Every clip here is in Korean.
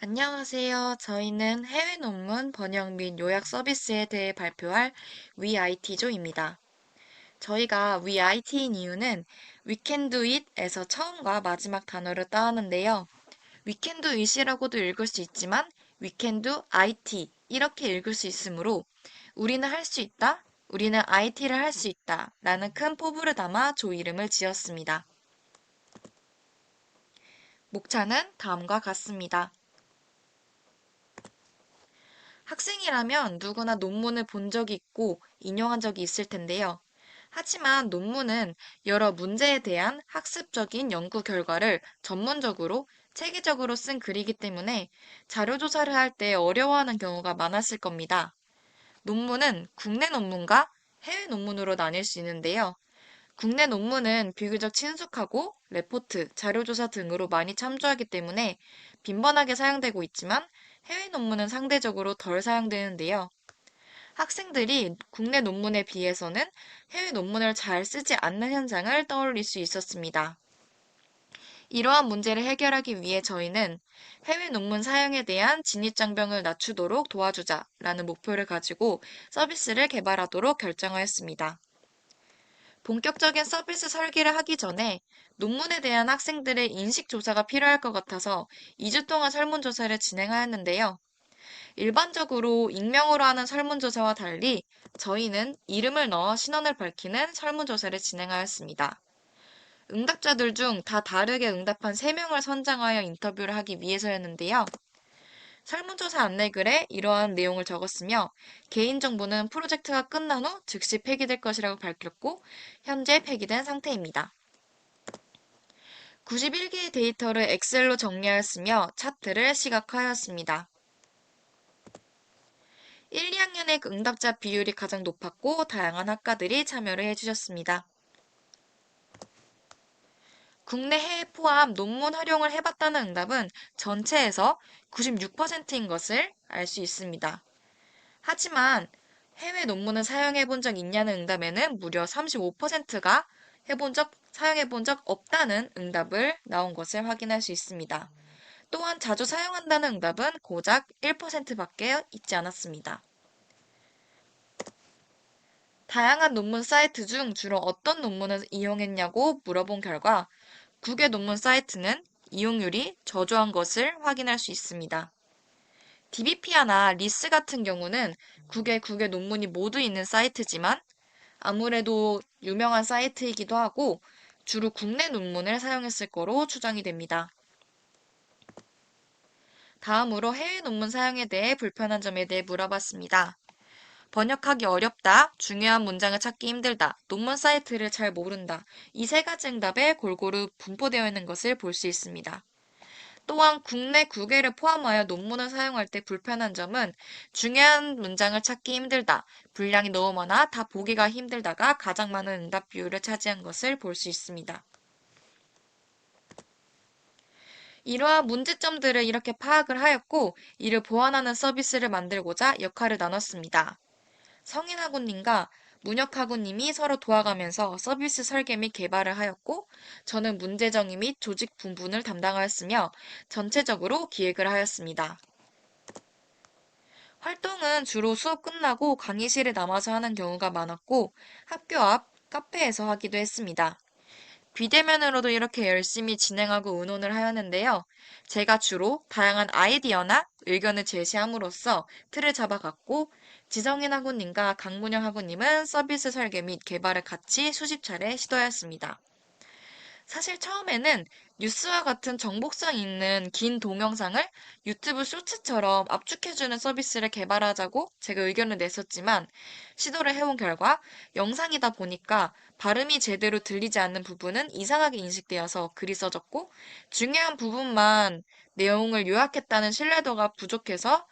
안녕하세요. 저희는 해외 논문 번역 및 요약 서비스에 대해 발표할 WeIT조입니다. 저희가 WeIT인 이유는 We can do it에서 처음과 마지막 단어를 따왔는데요. We can do it이라고도 읽을 수 있지만 We can do IT 이렇게 읽을 수 있으므로 우리는 할 수 있다, 우리는 IT를 할 수 있다 라는 큰 포부를 담아 조 이름을 지었습니다. 목차는 다음과 같습니다. 학생이라면 누구나 논문을 본 적이 있고 인용한 적이 있을 텐데요. 하지만 논문은 여러 문제에 대한 학습적인 연구 결과를 전문적으로 체계적으로 쓴 글이기 때문에 자료 조사를 할 때 어려워하는 경우가 많았을 겁니다. 논문은 국내 논문과 해외 논문으로 나뉠 수 있는데요. 국내 논문은 비교적 친숙하고 레포트, 자료조사 등으로 많이 참조하기 때문에 빈번하게 사용되고 있지만 해외 논문은 상대적으로 덜 사용되는데요. 학생들이 국내 논문에 비해서는 해외 논문을 잘 쓰지 않는 현상을 떠올릴 수 있었습니다. 이러한 문제를 해결하기 위해 저희는 해외 논문 사용에 대한 진입장벽을 낮추도록 도와주자라는 목표를 가지고 서비스를 개발하도록 결정하였습니다. 본격적인 서비스 설계를 하기 전에 논문에 대한 학생들의 인식 조사가 필요할 것 같아서 2주 동안 설문조사를 진행하였는데요. 일반적으로 익명으로 하는 설문조사와 달리 저희는 이름을 넣어 신원을 밝히는 설문조사를 진행하였습니다. 응답자들 중 다 다르게 응답한 3명을 선정하여 인터뷰를 하기 위해서였는데요. 설문조사 안내글에 이러한 내용을 적었으며 개인정보는 프로젝트가 끝난 후 즉시 폐기될 것이라고 밝혔고 현재 폐기된 상태입니다. 91개의 데이터를 엑셀로 정리하였으며 차트를 시각화하였습니다. 1, 2학년의 응답자 비율이 가장 높았고 다양한 학과들이 참여를 해주셨습니다. 국내 해외 포함 논문 활용을 해봤다는 응답은 전체에서 96%인 것을 알 수 있습니다. 하지만 해외 논문을 사용해 본 적 있냐는 응답에는 무려 35%가 사용해 본 적 없다는 응답을 나온 것을 확인할 수 있습니다. 또한 자주 사용한다는 응답은 고작 1%밖에 있지 않았습니다. 다양한 논문 사이트 중 주로 어떤 논문을 이용했냐고 물어본 결과 국외 논문 사이트는 이용률이 저조한 것을 확인할 수 있습니다. DBP아나 리스 같은 경우는 국외 논문이 모두 있는 사이트지만 아무래도 유명한 사이트이기도 하고 주로 국내 논문을 사용했을 거로 추정이 됩니다. 다음으로 해외 논문 사용에 대해 불편한 점에 대해 물어봤습니다. 번역하기 어렵다, 중요한 문장을 찾기 힘들다, 논문 사이트를 잘 모른다. 이 3가지 응답에 골고루 분포되어 있는 것을 볼 수 있습니다. 또한 국내 국외를 포함하여 논문을 사용할 때 불편한 점은 중요한 문장을 찾기 힘들다, 분량이 너무 많아 다 보기가 힘들다가 가장 많은 응답 비율을 차지한 것을 볼 수 있습니다. 이러한 문제점들을 이렇게 파악을 하였고 이를 보완하는 서비스를 만들고자 역할을 나눴습니다. 성인학우님과 문혁학우님이 서로 도와가면서 서비스 설계 및 개발을 하였고 저는 문제 정의 및 조직 분분을 담당하였으며 전체적으로 기획을 하였습니다. 활동은 주로 수업 끝나고 강의실에 남아서 하는 경우가 많았고 학교 앞 카페에서 하기도 했습니다. 비대면으로도 이렇게 열심히 진행하고 의논을 하였는데요. 제가 주로 다양한 아이디어나 의견을 제시함으로써 틀을 잡아갔고, 지성인 학우님과 강문영 학우님은 서비스 설계 및 개발을 같이 수십 차례 시도하였습니다. 사실 처음에는 뉴스와 같은 정복성 있는 긴 동영상을 유튜브 쇼츠처럼 압축해주는 서비스를 개발하자고 제가 의견을 냈었지만 시도를 해온 결과 영상이다 보니까 발음이 제대로 들리지 않는 부분은 이상하게 인식되어서 글이 써졌고 중요한 부분만 내용을 요약했다는 신뢰도가 부족해서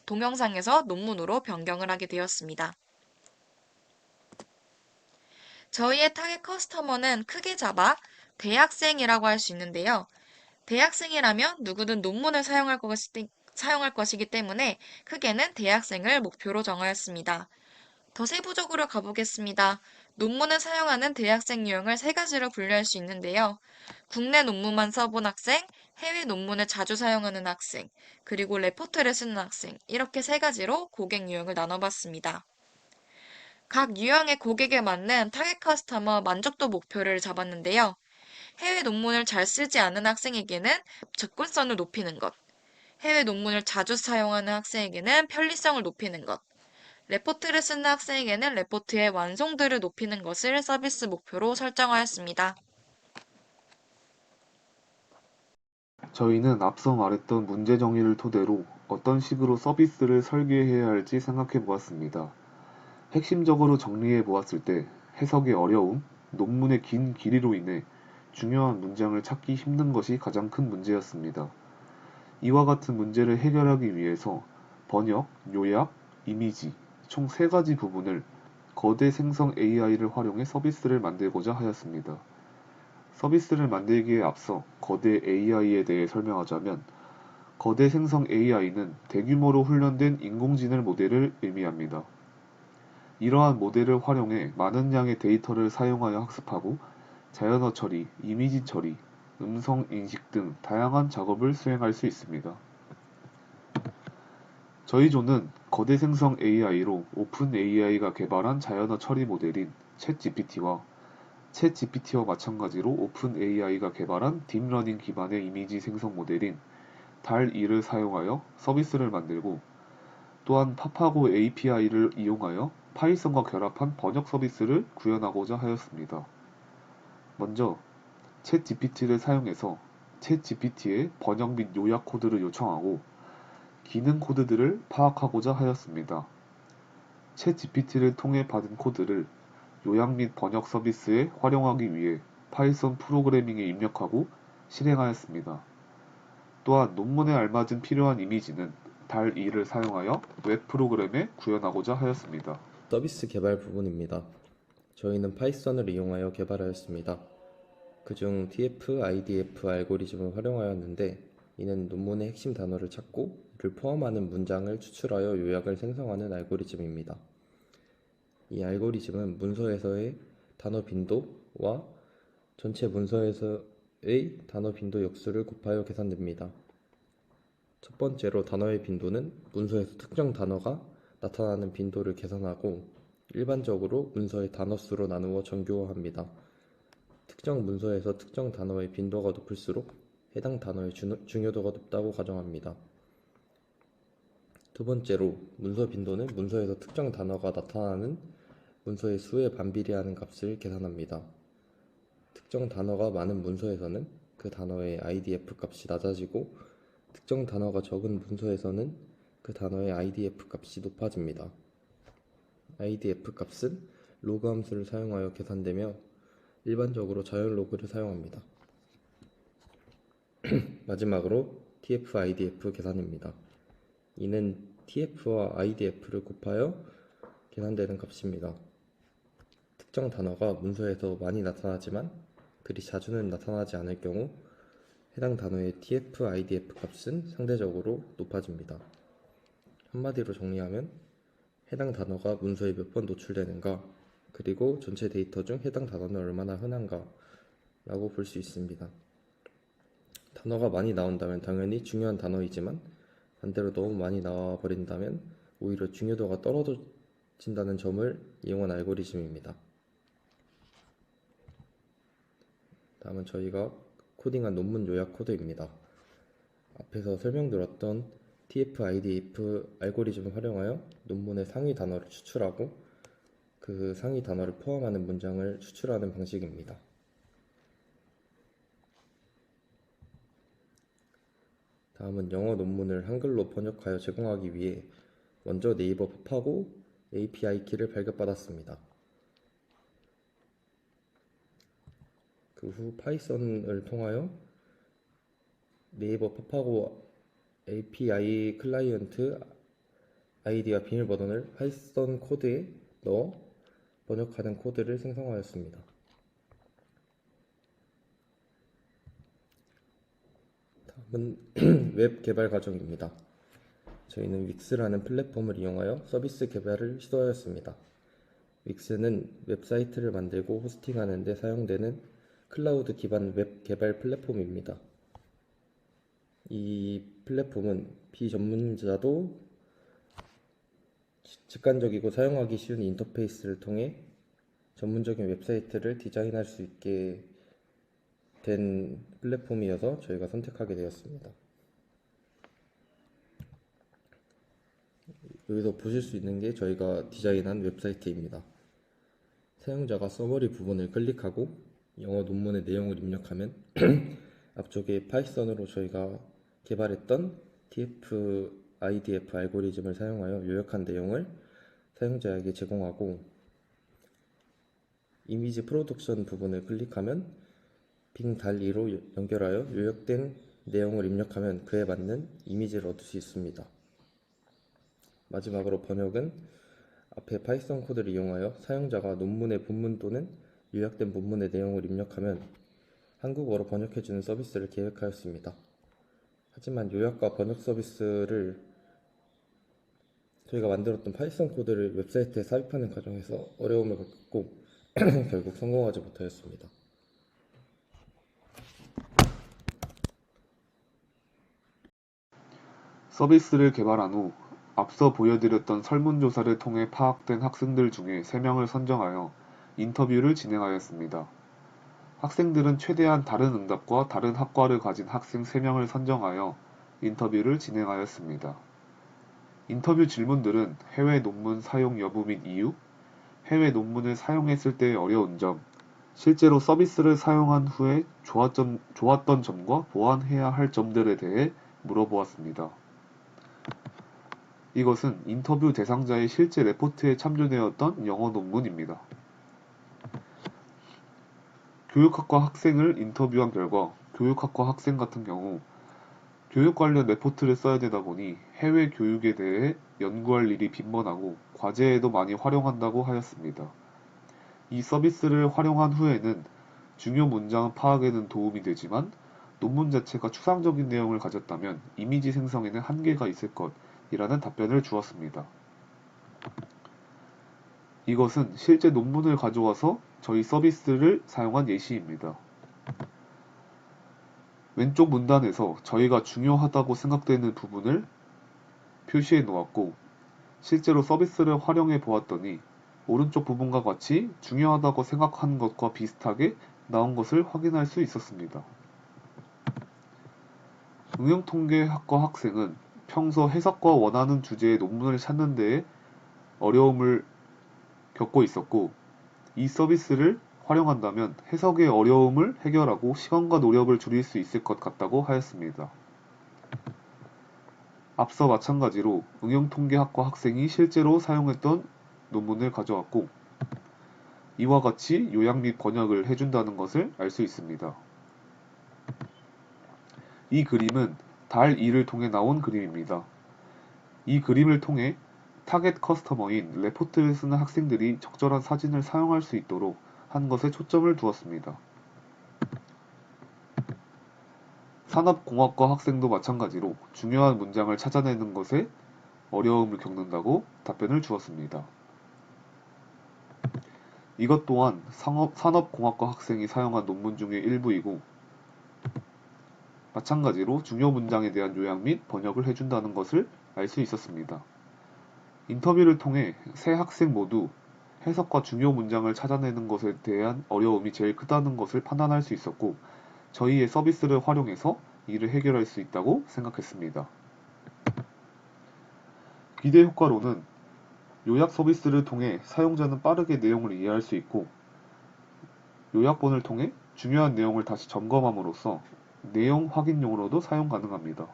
동영상에서 논문으로 변경을 하게 되었습니다. 저희의 타겟 커스터머는 크게 잡아 대학생이라고 할 수 있는데요. 대학생이라면 누구든 논문을 사용할 것이기 때문에 크게는 대학생을 목표로 정하였습니다. 더 세부적으로 가보겠습니다. 논문을 사용하는 대학생 유형을 3가지로 분류할 수 있는데요. 국내 논문만 써본 학생, 해외 논문을 자주 사용하는 학생, 그리고 레포트를 쓰는 학생, 이렇게 세 가지로 고객 유형을 나눠봤습니다. 각 유형의 고객에 맞는 타겟 커스터머 만족도 목표를 잡았는데요. 해외 논문을 잘 쓰지 않은 학생에게는 접근성을 높이는 것, 해외 논문을 자주 사용하는 학생에게는 편리성을 높이는 것, 레포트를 쓰는 학생에게는 레포트의 완성도를 높이는 것을 서비스 목표로 설정하였습니다. 저희는 앞서 말했던 문제 정의를 토대로 어떤 식으로 서비스를 설계해야 할지 생각해 보았습니다. 핵심적으로 정리해 보았을 때 해석의 어려움, 논문의 긴 길이로 인해 중요한 문장을 찾기 힘든 것이 가장 큰 문제였습니다. 이와 같은 문제를 해결하기 위해서 번역, 요약, 이미지 총 세 가지 부분을 거대 생성 AI를 활용해 서비스를 만들고자 하였습니다. 서비스를 만들기에 앞서 거대 AI에 대해 설명하자면 거대 생성 AI는 대규모로 훈련된 인공지능 모델을 의미합니다. 이러한 모델을 활용해 많은 양의 데이터를 사용하여 학습하고 자연어 처리, 이미지 처리, 음성 인식 등 다양한 작업을 수행할 수 있습니다. 저희 조는 거대 생성 AI로 오픈 AI가 개발한 자연어 처리 모델인 챗GPT와 챗GPT와 마찬가지로 오픈 AI가 개발한 딥러닝 기반의 이미지 생성 모델인 달2를 사용하여 서비스를 만들고 또한 파파고 API를 이용하여 파이썬과 결합한 번역 서비스를 구현하고자 하였습니다. 먼저 챗GPT를 사용해서 챗GPT에 번역 및 요약 코드를 요청하고 기능 코드들을 파악하고자 하였습니다. 챗GPT를 통해 받은 코드를 요약 및 번역 서비스에 활용하기 위해 파이썬 프로그래밍에 입력하고 실행하였습니다. 또한 논문에 알맞은 필요한 이미지는 달2를 사용하여 웹 프로그램에 구현하고자 하였습니다. 서비스 개발 부분입니다. 저희는 파이썬을 이용하여 개발하였습니다. 그중 TF, IDF 알고리즘을 활용하였는데 이는 논문의 핵심 단어를 찾고 이를 포함하는 문장을 추출하여 요약을 생성하는 알고리즘입니다. 이 알고리즘은 문서에서의 단어 빈도와 전체 문서에서의 단어 빈도 역수를 곱하여 계산됩니다. 첫 번째로 단어의 빈도는 문서에서 특정 단어가 나타나는 빈도를 계산하고 일반적으로 문서의 단어 수로 나누어 정교화합니다. 특정 문서에서 특정 단어의 빈도가 높을수록 해당 단어의 중요도가 높다고 가정합니다. 두 번째로 문서 빈도는 문서에서 특정 단어가 나타나는 문서의 수에 반비례하는 값을 계산합니다. 특정 단어가 많은 문서에서는 그 단어의 IDF 값이 낮아지고 특정 단어가 적은 문서에서는 그 단어의 IDF 값이 높아집니다. IDF 값은 로그 함수를 사용하여 계산되며 일반적으로 자연 로그를 사용합니다. 마지막으로 TF-IDF 계산입니다. 이는 TF와 IDF를 곱하여 계산되는 값입니다. 특정 단어가 문서에서 많이 나타나지만 그리 자주는 나타나지 않을 경우 해당 단어의 TF-IDF 값은 상대적으로 높아집니다. 한마디로 정리하면 해당 단어가 문서에 몇 번 노출되는가 그리고 전체 데이터 중 해당 단어는 얼마나 흔한가 라고 볼 수 있습니다. 단어가 많이 나온다면 당연히 중요한 단어이지만 반대로 너무 많이 나와버린다면 오히려 중요도가 떨어진다는 점을 이용한 알고리즘입니다. 다음은 저희가 코딩한 논문 요약 코드입니다. 앞에서 설명드렸던 TF-IDF 알고리즘을 활용하여 논문의 상위 단어를 추출하고 그 상위 단어를 포함하는 문장을 추출하는 방식입니다. 다음은 영어 논문을 한글로 번역하여 제공하기 위해 먼저 네이버 팝하고 API 키를 발급받았습니다. 그 후 파이썬을 통하여 네이버 팝하고 API 클라이언트 아이디와 비밀번호를 파이썬 코드에 넣어 번역하는 코드를 생성하였습니다. 다음은 웹 개발 과정입니다. 저희는 윅스라는 플랫폼을 이용하여 서비스 개발을 시도하였습니다. 윅스는 웹사이트를 만들고 호스팅하는 데 사용되는 클라우드 기반 웹 개발 플랫폼입니다. 이 플랫폼은 비전문자도 직관적이고 사용하기 쉬운 인터페이스를 통해 전문적인 웹사이트를 디자인할 수 있게 된 플랫폼이어서 저희가 선택하게 되었습니다. 여기서 보실 수 있는 게 저희가 디자인한 웹사이트입니다. 사용자가 서머리 부분을 클릭하고 영어 논문의 내용을 입력하면 앞쪽에 파이썬으로 저희가 개발했던 TF, IDF 알고리즘을 사용하여 요약한 내용을 사용자에게 제공하고, 이미지 프로덕션 부분을 클릭하면 빙 달리로 연결하여 요약된 내용을 입력하면 그에 맞는 이미지를 얻을 수 있습니다. 마지막으로 번역은 앞에 파이썬 코드를 이용하여 사용자가 논문의 본문 또는 요약된 본문의 내용을 입력하면 한국어로 번역해주는 서비스를 계획하였습니다. 하지만 요약과 번역 서비스를 저희가 만들었던 파이썬 코드를 웹사이트에 삽입하는 과정에서 어려움을 겪고 결국 성공하지 못하였습니다. 서비스를 개발한 후 앞서 보여드렸던 설문조사를 통해 파악된 학생들 중에 3명을 선정하여 인터뷰를 진행하였습니다. 학생들은 최대한 다른 응답과 다른 학과를 가진 학생 3명을 선정하여 인터뷰를 진행하였습니다. 인터뷰 질문들은 해외 논문 사용 여부 및 이유, 해외 논문을 사용했을 때의 어려운 점, 실제로 서비스를 사용한 후에 좋았던 점과 보완해야 할 점들에 대해 물어보았습니다. 이것은 인터뷰 대상자의 실제 레포트에 참조되었던 영어 논문입니다. 교육학과 학생을 인터뷰한 결과 교육학과 학생 같은 경우 교육 관련 레포트를 써야 되다 보니 해외 교육에 대해 연구할 일이 빈번하고 과제에도 많이 활용한다고 하였습니다. 이 서비스를 활용한 후에는 중요 문장 파악에는 도움이 되지만 논문 자체가 추상적인 내용을 가졌다면 이미지 생성에는 한계가 있을 것이라는 답변을 주었습니다. 이것은 실제 논문을 가져와서 저희 서비스를 사용한 예시입니다. 왼쪽 문단에서 저희가 중요하다고 생각되는 부분을 표시해 놓았고, 실제로 서비스를 활용해 보았더니 오른쪽 부분과 같이 중요하다고 생각한 것과 비슷하게 나온 것을 확인할 수 있었습니다. 응용통계학과 학생은 평소 해석과 원하는 주제의 논문을 찾는 데에 어려움을 겪고 있었고, 이 서비스를 활용한다면 해석의 어려움을 해결하고 시간과 노력을 줄일 수 있을 것 같다고 하였습니다. 앞서 마찬가지로 응용통계학과 학생이 실제로 사용했던 논문을 가져왔고, 이와 같이 요약 및 번역을 해준다는 것을 알 수 있습니다. 이 그림은 달 2를 통해 나온 그림입니다. 이 그림을 통해 타겟 커스터머인 레포트를 쓰는 학생들이 적절한 사진을 사용할 수 있도록 한 것에 초점을 두었습니다. 산업공학과 학생도 마찬가지로 중요한 문장을 찾아내는 것에 어려움을 겪는다고 답변을 주었습니다. 이것 또한 산업공학과 학생이 사용한 논문 중의 일부이고, 마찬가지로 중요 문장에 대한 요약 및 번역을 해준다는 것을 알 수 있었습니다. 인터뷰를 통해 세 학생 모두 해석과 중요 문장을 찾아내는 것에 대한 어려움이 제일 크다는 것을 판단할 수 있었고, 저희의 서비스를 활용해서 이를 해결할 수 있다고 생각했습니다. 기대 효과로는 요약 서비스를 통해 사용자는 빠르게 내용을 이해할 수 있고, 요약본을 통해 중요한 내용을 다시 점검함으로써 내용 확인용으로도 사용 가능합니다.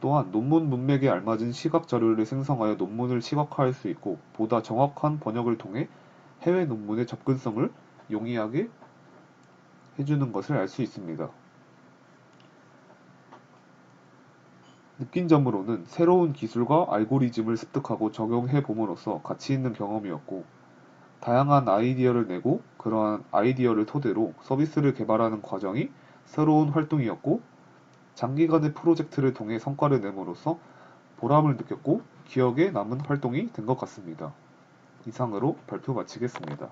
또한 논문 문맥에 알맞은 시각 자료를 생성하여 논문을 시각화할 수 있고, 보다 정확한 번역을 통해 해외 논문의 접근성을 용이하게 해주는 것을 알 수 있습니다. 느낀 점으로는 새로운 기술과 알고리즘을 습득하고 적용해 봄으로써 가치 있는 경험이었고, 다양한 아이디어를 내고 그러한 아이디어를 토대로 서비스를 개발하는 과정이 새로운 활동이었고, 장기간의 프로젝트를 통해 성과를 내므로써 보람을 느꼈고 기억에 남은 활동이 된 것 같습니다. 이상으로 발표 마치겠습니다.